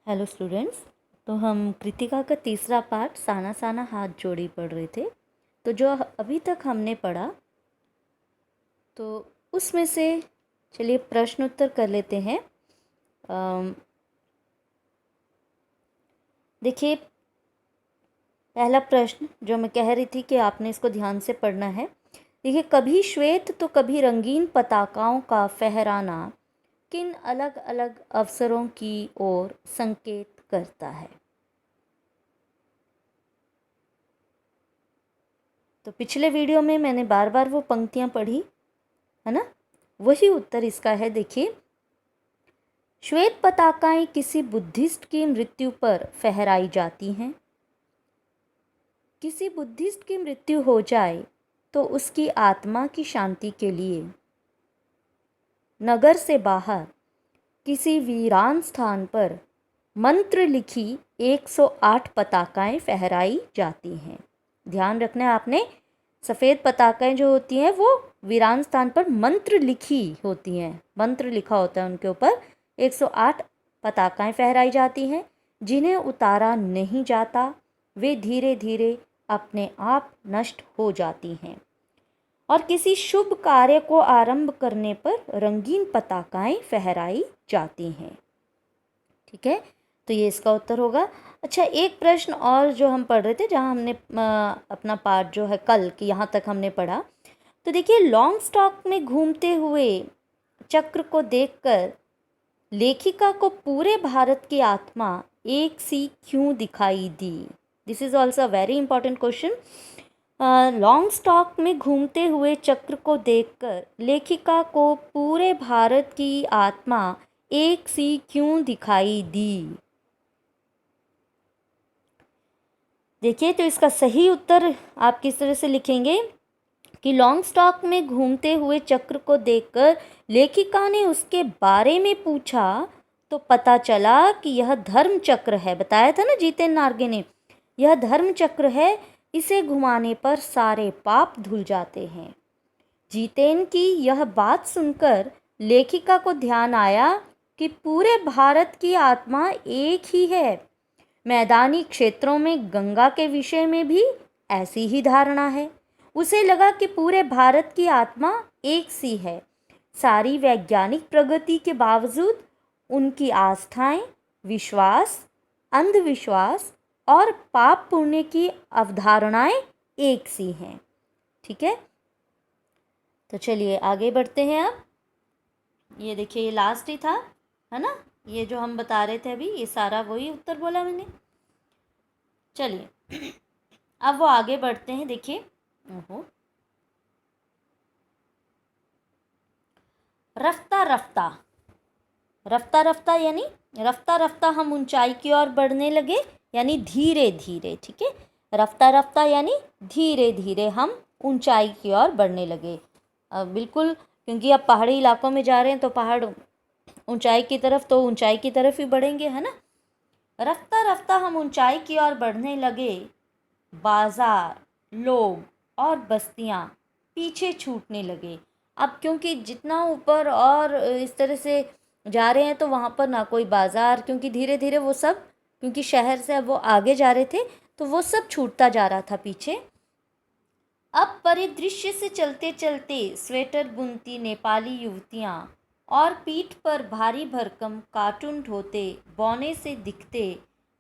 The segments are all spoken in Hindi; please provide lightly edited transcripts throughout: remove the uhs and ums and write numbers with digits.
Hello students. तो हम कृतिका का तीसरा पार्ट साना साना हाथ जोड़ी पढ़ रहे थे। तो जो अभी तक हमने पढ़ा तो उसमें से चलिए प्रश्न उत्तर कर लेते हैं। देखिए, पहला प्रश्न जो मैं कह रही थी कि आपने इसको ध्यान से पढ़ना है। देखिए, कभी श्वेत तो कभी रंगीन पताकाओं का फहराना किन अलग अलग अवसरों की ओर संकेत करता है। तो पिछले वीडियो में मैंने बार बार वो पंक्तियां पढ़ी है ना, वही उत्तर इसका है। देखिए, श्वेत पताकाएं किसी बुद्धिस्ट की मृत्यु पर फहराई जाती हैं। किसी बुद्धिस्ट की मृत्यु हो जाए तो उसकी आत्मा की शांति के लिए नगर से बाहर किसी वीरान स्थान पर मंत्र लिखी 108 पताकाएं फहराई जाती हैं। ध्यान रखना है आपने, सफ़ेद पताकाएं जो होती हैं वो वीरान स्थान पर मंत्र लिखी होती हैं, मंत्र लिखा होता है उनके ऊपर। 108 पताकाएं फहराई जाती हैं जिन्हें उतारा नहीं जाता, वे धीरे धीरे अपने आप नष्ट हो जाती हैं। और किसी शुभ कार्य को आरंभ करने पर रंगीन पताकाएं फहराई जाती हैं। ठीक है, तो ये इसका उत्तर होगा। अच्छा, एक प्रश्न और जो हम पढ़ रहे थे, जहाँ हमने अपना पार्ट जो है कल की यहाँ तक हमने पढ़ा। तो देखिए, लॉन्ग स्टॉक में घूमते हुए चक्र को देखकर लेखिका को पूरे भारत की आत्मा एक सी क्यों दिखाई दी। This is also a very important question. Long stock में घूमते हुए चक्र को देखकर लेखिका को पूरे भारत की आत्मा एक सी क्यों दिखाई दी। देखिए, तो इसका सही उत्तर आप किस तरह से लिखेंगे कि लॉन्ग स्टॉक में घूमते हुए चक्र को देखकर लेखिका ने उसके बारे में पूछा तो पता चला कि यह धर्म चक्र है। बताया था ना जितेन नार्गे ने, यह धर्म चक्र है, इसे घुमाने पर सारे पाप धुल जाते हैं। जितेन की यह बात सुनकर लेखिका को ध्यान आया कि पूरे भारत की आत्मा एक ही है। मैदानी क्षेत्रों में गंगा के विषय में भी ऐसी ही धारणा है। उसे लगा कि पूरे भारत की आत्मा एक सी है। सारी वैज्ञानिक प्रगति के बावजूद उनकी आस्थाएं, विश्वास, अंधविश्वास और पाप पुण्य की अवधारणाएं एक सी हैं। ठीक है, तो चलिए आगे बढ़ते हैं। अब ये देखिए, ये लास्ट ही था, है ना, ये जो हम बता रहे थे अभी, ये सारा वही उत्तर बोला मैंने। चलिए अब वो आगे बढ़ते हैं। देखिए, ओहो, रफ्ता रफ्ता, रफ्ता रफ्ता यानी रफ्ता रफ्ता हम ऊंचाई की ओर बढ़ने लगे, यानी धीरे धीरे। ठीक है, रफ्ता रफ्ता यानी धीरे धीरे हम ऊंचाई की ओर बढ़ने लगे। बिल्कुल, क्योंकि आप पहाड़ी इलाकों में जा रहे हैं तो पहाड़ ऊंचाई की तरफ, तो ऊंचाई की तरफ ही बढ़ेंगे, है ना। रफ्ता रफ्ता हम ऊंचाई की ओर बढ़ने लगे। बाजार, लोग और बस्तियां पीछे छूटने लगे। अब क्योंकि जितना ऊपर और इस तरह से जा रहे हैं तो वहाँ पर ना कोई बाजार, क्योंकि धीरे धीरे वो सब, क्योंकि शहर से अब वो आगे जा रहे थे तो वो सब छूटता जा रहा था पीछे। अब परिदृश्य से चलते चलते स्वेटर बुनती नेपाली युवतियाँ और पीठ पर भारी भरकम कार्टून ढोते बौने से दिखते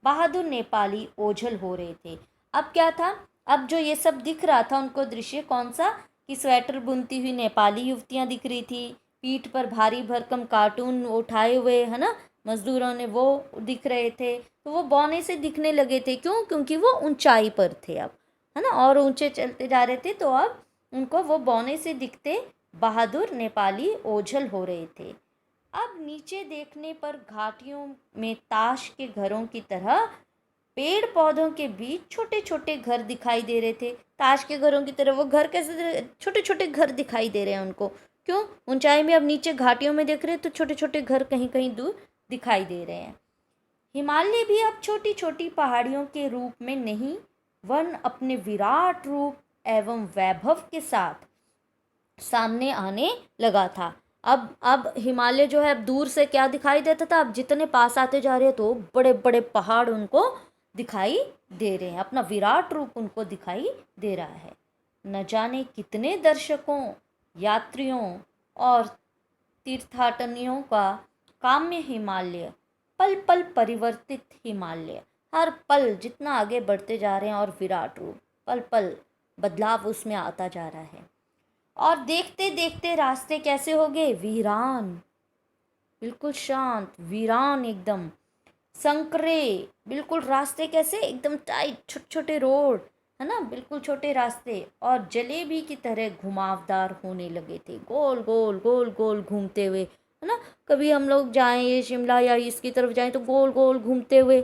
बहादुर नेपाली ओझल हो रहे थे। अब क्या था, अब जो ये सब दिख रहा था उनको दृश्य कौन सा, कि स्वेटर बुनती हुई नेपाली युवतियाँ दिख रही थी, पीठ पर भारी भरकम कार्टून उठाए हुए, है ना, मजदूरों ने, वो दिख रहे थे। तो वो बौने से दिखने लगे थे, क्यों, क्योंकि वो ऊंचाई पर थे अब, है ना, और ऊंचे चलते जा रहे थे, तो अब उनको वो बौने से दिखते बहादुर नेपाली ओझल हो रहे थे। अब नीचे देखने पर घाटियों में ताश के घरों की तरह पेड़ पौधों के बीच छोटे छोटे घर दिखाई दे रहे थे। ताश के घरों की तरह वो घर कैसे, छोटे छोटे घर दिखाई दे रहे हैं उनको, क्यों, ऊंचाई में अब नीचे घाटियों में देख रहे हैं तो छोटे छोटे घर कहीं कहीं दूर दिखाई दे रहे हैं। हिमालय भी अब छोटी छोटी पहाड़ियों के रूप में नहीं, वरन अपने विराट रूप एवं वैभव के साथ सामने आने लगा था। अब हिमालय जो है, अब दूर से क्या दिखाई देता था, अब जितने पास आते जा रहे हैं तो बड़े बड़े पहाड़ उनको दिखाई दे रहे हैं, अपना विराट रूप उनको दिखाई दे रहा है। न जाने कितने दर्शकों, यात्रियों और तीर्थाटनियों का काम्य हिमालय, पल पल परिवर्तित हिमालय, हर पल जितना आगे बढ़ते जा रहे हैं और विराट रूप पल पल बदलाव उसमें आता जा रहा है। और देखते देखते रास्ते कैसे हो गए, वीरान, बिल्कुल शांत, वीरान एकदम, संकरे, बिल्कुल रास्ते कैसे एकदम टाइट, छोटे छोटे रोड है ना, बिल्कुल छोटे रास्ते, और जलेबी की तरह घुमावदार होने लगे थे, गोल गोल गोल गोल घूमते हुए, है ना। कभी हम लोग जाएं ये शिमला या इसकी तरफ जाएं तो गोल गोल घूमते हुए,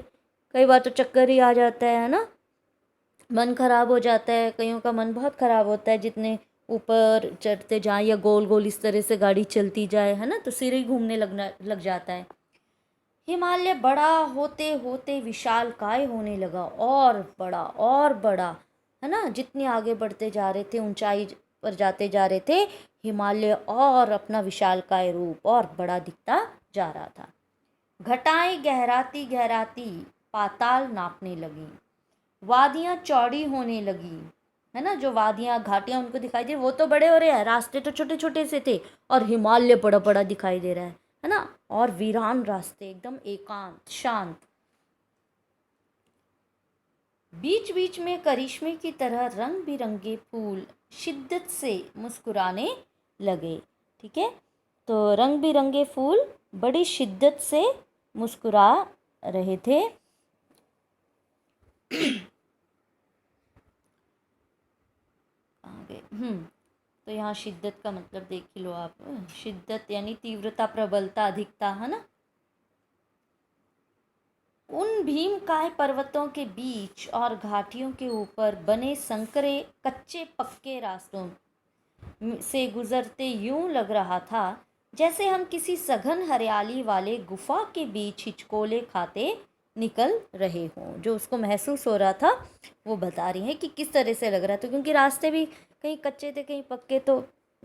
कई बार तो चक्कर ही आ जाता है ना, मन खराब हो जाता है, कईयों का मन बहुत खराब होता है, जितने ऊपर चढ़ते जाएं या गोल गोल इस तरह से गाड़ी चलती जाए, है ना, तो सिर ही घूमने लग जाता है। हिमालय बड़ा होते होते विशालकाय होने लगा, और बड़ा, है ना, जितने आगे बढ़ते जा रहे थे, ऊंचाई पर जाते जा रहे थे, हिमालय और अपना विशालकाय रूप और बड़ा दिखता जा रहा था। घटाएं गहराती गहराती पाताल नापने लगी, वादियाँ चौड़ी होने लगी, है ना, जो वादियाँ घाटियाँ उनको दिखाई दे, वो तो बड़े हो रहे हैं, रास्ते तो छोटे छोटे से थे, और हिमालय बड़ा बड़ा दिखाई दे रहा है ना, और वीरान रास्ते एकदम एकांत शांत। बीच बीच में करिश्मे की तरह रंग बिरंगे फूल शिद्दत से मुस्कुराने लगे, ठीक है, तो रंग बिरंगे फूल बड़ी शिद्दत से मुस्कुरा रहे थे। आगे तो यहाँ शिद्दत का मतलब देख ही लो आप, शिद्दत यानी तीव्रता, प्रबलता, अधिकता, है ना। उन भीमकाय पर्वतों के बीच और घाटियों के ऊपर बने संकरे कच्चे पक्के रास्तों से गुजरते यूं लग रहा था जैसे हम किसी सघन हरियाली वाले गुफा के बीच हिचकोले खाते निकल रहे हों। जो उसको महसूस हो रहा था वो बता रही है कि किस तरह से लग रहा था, क्योंकि रास्ते भी कहीं कच्चे थे कहीं पक्के, तो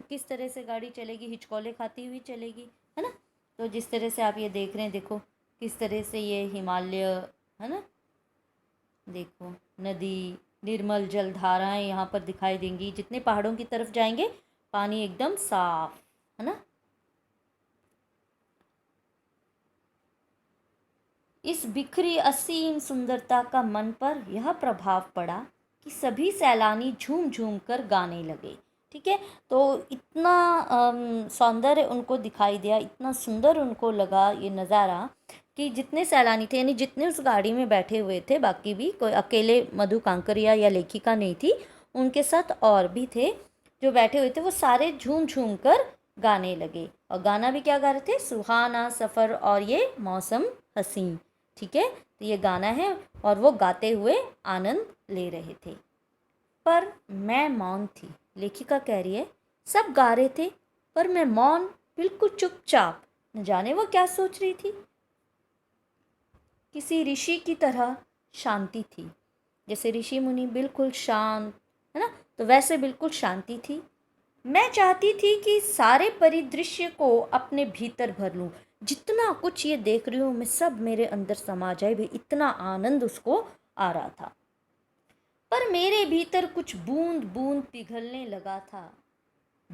किस तरह से गाड़ी चलेगी, हिचकोले खाती हुई चलेगी, है ना। तो जिस तरह से आप ये देख रहे हैं, देखो किस तरह से ये हिमालय, है ना, देखो नदी, निर्मल जलधाराएं यहाँ पर दिखाई देंगी, जितने पहाड़ों की तरफ जाएंगे पानी एकदम साफ, है ना। इस बिखरी असीम सुंदरता का मन पर यह प्रभाव पड़ा कि सभी सैलानी झूम झूम कर गाने लगे, ठीक है। तो इतना सौंदर्य उनको दिखाई दिया, इतना सुंदर उनको लगा ये नज़ारा कि जितने सैलानी थे, यानी जितने उस गाड़ी में बैठे हुए थे, बाकी भी कोई अकेले मधु कांकरिया या लेखिका नहीं थी, उनके साथ और भी थे जो बैठे हुए थे, वो सारे झूम झूम कर गाने लगे। और गाना भी क्या गा रहे थे, सुहाना सफ़र और ये मौसम हसीन, ठीक है। तो ये गाना है और वो गाते हुए आनंद ले रहे थे। पर मैं मौन थी, लेखिका कह रही है, सब गा रहे थे पर मैं मौन, बिल्कुल चुपचाप, न जाने वो क्या सोच रही थी। किसी ऋषि की तरह शांति थी, जैसे ऋषि मुनि बिल्कुल शांत, है ना, तो वैसे बिल्कुल शांति थी। मैं चाहती थी कि सारे परिदृश्य को अपने भीतर भर लूं, जितना कुछ ये देख रही हूँ मैं सब मेरे अंदर समा जाए भी, इतना आनंद उसको आ रहा था। पर मेरे भीतर कुछ बूंद बूंद पिघलने लगा था।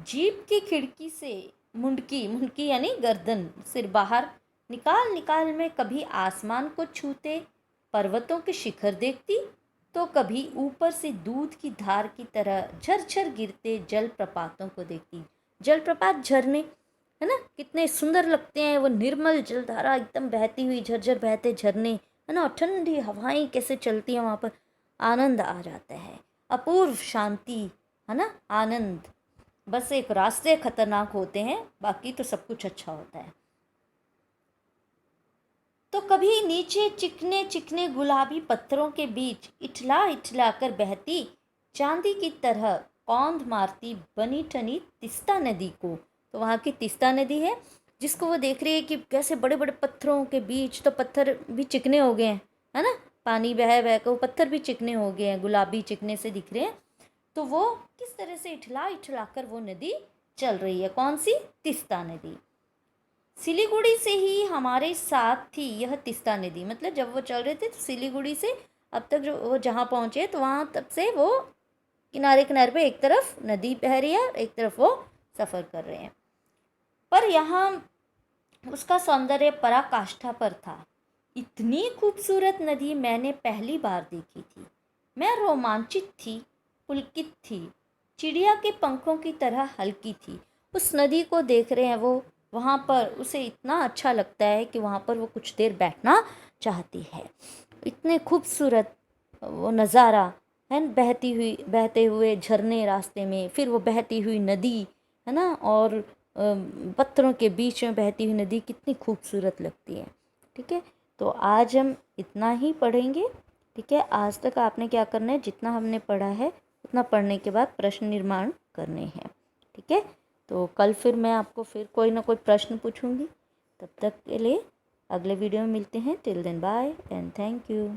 जीप की खिड़की से मुंडकी, मुंडकी यानी गर्दन, सिर बाहर निकाल निकाल मैं कभी आसमान को छूते पर्वतों के शिखर देखती, तो कभी ऊपर से दूध की धार की तरह झरझर गिरते जलप्रपातों को देखती। जलप्रपात, झरने, है ना, कितने सुंदर लगते हैं, वो निर्मल जलधारा एकदम बहती हुई, झरझर बहते झरने, है ना, और ठंडी हवाएं कैसे चलती हैं वहाँ पर, आनंद आ जाता है, अपूर्व शांति, है ना, आनंद। बस एक रास्ते खतरनाक होते हैं, बाकी तो सब कुछ अच्छा होता है। तो कभी नीचे चिकने चिकने गुलाबी पत्थरों के बीच इठला इठला कर बहती चांदी की तरह कौंध मारती बनी ठनी तिस्ता नदी को, तो वहाँ की तिस्ता नदी है जिसको वो देख रही है कि कैसे बड़े बड़े पत्थरों के बीच, तो पत्थर भी चिकने हो गए हैं, है ना, पानी बह बह कर वो पत्थर भी चिकने हो गए हैं, गुलाबी चिकने से दिख रहे हैं, तो वो किस तरह से इठला इठला कर वो नदी चल रही है। कौन सी? तीस्ता नदी। सिलीगुड़ी से ही हमारे साथ थी यह तीस्ता नदी। मतलब जब वो चल रहे थे तो सिलीगुड़ी से अब तक जो वो जहाँ पहुँचे तो वहाँ तब से वो किनारे किनारे पे एक तरफ नदी बह रही है, एक तरफ वो सफ़र कर रहे हैं। पर यहाँ उसका सौंदर्य पराकाष्ठा पर था। इतनी खूबसूरत नदी मैंने पहली बार देखी थी। मैं रोमांचित थी, पुलकित थी, चिड़िया के पंखों की तरह हल्की थी। उस नदी को देख रहे हैं वो, वहाँ पर उसे इतना अच्छा लगता है कि वहाँ पर वो कुछ देर बैठना चाहती है। इतने खूबसूरत वो नज़ारा है, बहते हुए झरने रास्ते में, फिर वो बहती हुई नदी, है ना, और पत्थरों के बीच में बहती हुई नदी कितनी खूबसूरत लगती है। ठीक है, तो आज हम इतना ही पढ़ेंगे। ठीक है, आज तक आपने क्या करना है, जितना हमने पढ़ा है उतना पढ़ने के बाद प्रश्न निर्माण करने हैं। ठीक है, तो कल फिर मैं आपको फिर कोई ना कोई प्रश्न पूछूंगी। तब तक के लिए अगले वीडियो में मिलते हैं। Till then bye and thank you.